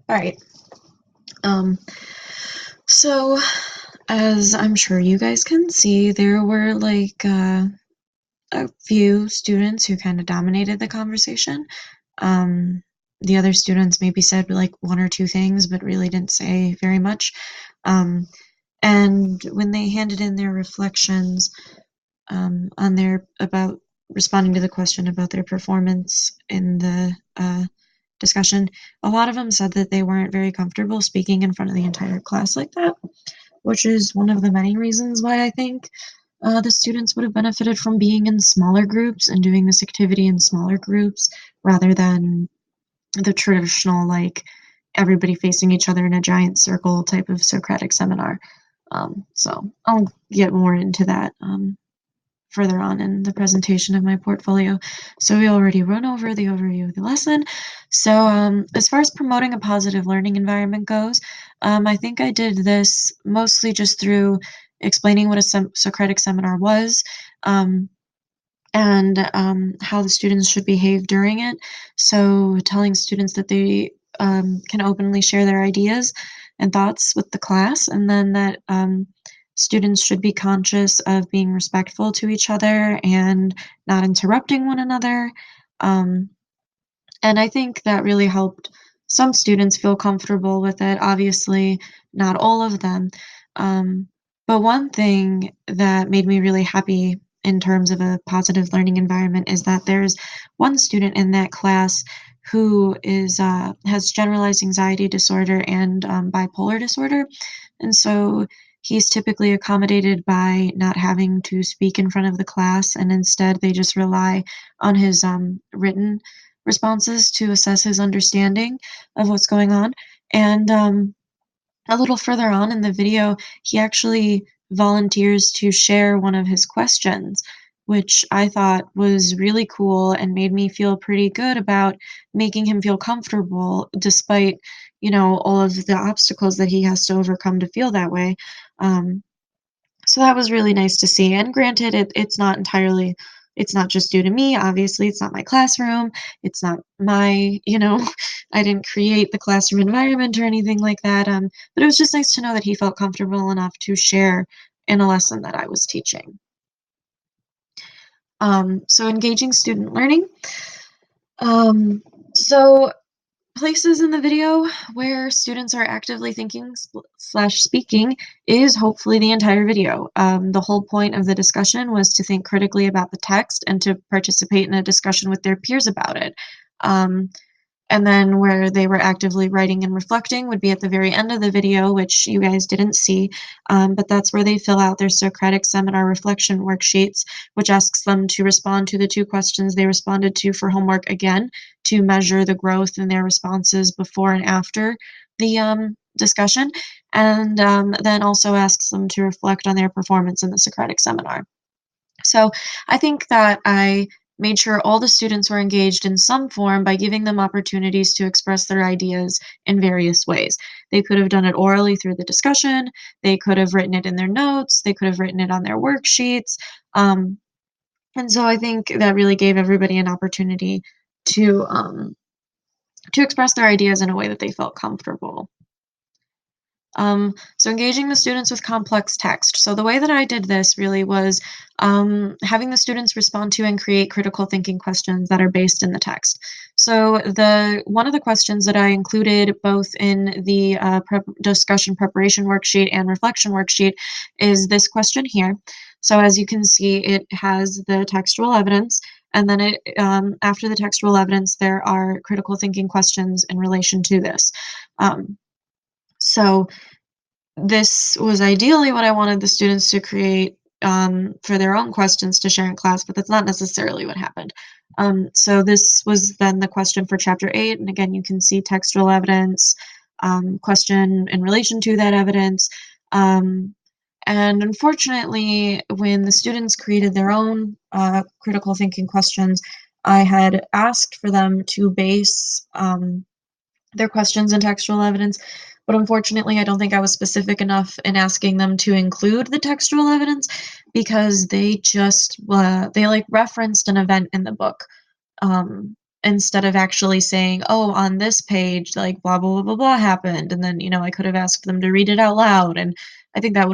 All right. Um, so as I'm sure you guys can see, there were like a few students who kind of dominated the conversation. Um, the other students maybe said like one or two things, but really didn't say very much. Um, and when they handed in their reflections on their about responding to the question about their performance in the discussion, a lot of them said that they weren't very comfortable speaking in front of the entire class like that, which is one of the many reasons why I think the students would have benefited from being in smaller groups and doing this activity in smaller groups rather than the traditional, like, everybody facing each other in a giant circle type of Socratic seminar. So I'll get more into that further on in the presentation of my portfolio. So we already run over the overview of the lesson. So as far as promoting a positive learning environment goes, I think I did this mostly just through explaining what a Socratic seminar was, and how the students should behave during it. So telling students that they can openly share their ideas and thoughts with the class, and then that students should be conscious of being respectful to each other and not interrupting one another. Um, and I think that really helped some students feel comfortable with it. Obviously, not all of them. Um, but one thing that made me really happy in terms of a positive learning environment is that there's one student in that class who is has generalized anxiety disorder and bipolar disorder, and so he's typically accommodated by not having to speak in front of the class, and instead they just rely on his written responses to assess his understanding of what's going on. And a little further on in the video, he actually volunteers to share one of his questions, which I thought was really cool and made me feel pretty good about making him feel comfortable despite, all of the obstacles that he has to overcome to feel that way. Um, so that was really nice to see, and granted, it's not just due to me, obviously, it's not my classroom, it's not my, I didn't create the classroom environment or anything like that, but it was just nice to know that he felt comfortable enough to share in a lesson that I was teaching. So engaging student learning. Um, so places in the video where students are actively thinking slash speaking is hopefully the entire video. The whole point of the discussion was to think critically about the text and to participate in a discussion with their peers about it. Um, and then where they were actively writing and reflecting would be at the very end of the video, which you guys didn't see, but that's where they fill out their Socratic seminar reflection worksheets, which asks them to respond to the two questions they responded to for homework again to measure the growth in their responses before and after the discussion, and then also asks them to reflect on their performance in the Socratic seminar. So I think that I made sure all the students were engaged in some form by giving them opportunities to express their ideas in various ways. They could have done it orally through the discussion, they could have written it in their notes, they could have written it on their worksheets. And so I think that really gave everybody an opportunity to express their ideas in a way that they felt comfortable. So engaging the students with complex text. So the way that I did this really was having the students respond to and create critical thinking questions that are based in the text. So one of the questions that I included both in the discussion preparation worksheet and reflection worksheet is this question here. So as you can see, it has the textual evidence, and then after the textual evidence, there are critical thinking questions in relation to this. So this was ideally what I wanted the students to create for their own questions to share in class, but that's not necessarily what happened. So this was then the question for Chapter 8, and again, you can see textual evidence, question in relation to that evidence, um, And unfortunately, when the students created their own critical thinking questions, I had asked for them to base their questions and textual evidence, but unfortunately, I don't think I was specific enough in asking them to include the textual evidence because they like referenced an event in the book, instead of actually saying, "Oh, on this page, like blah blah blah blah blah happened," and then I could have asked them to read it out loud, and I think that would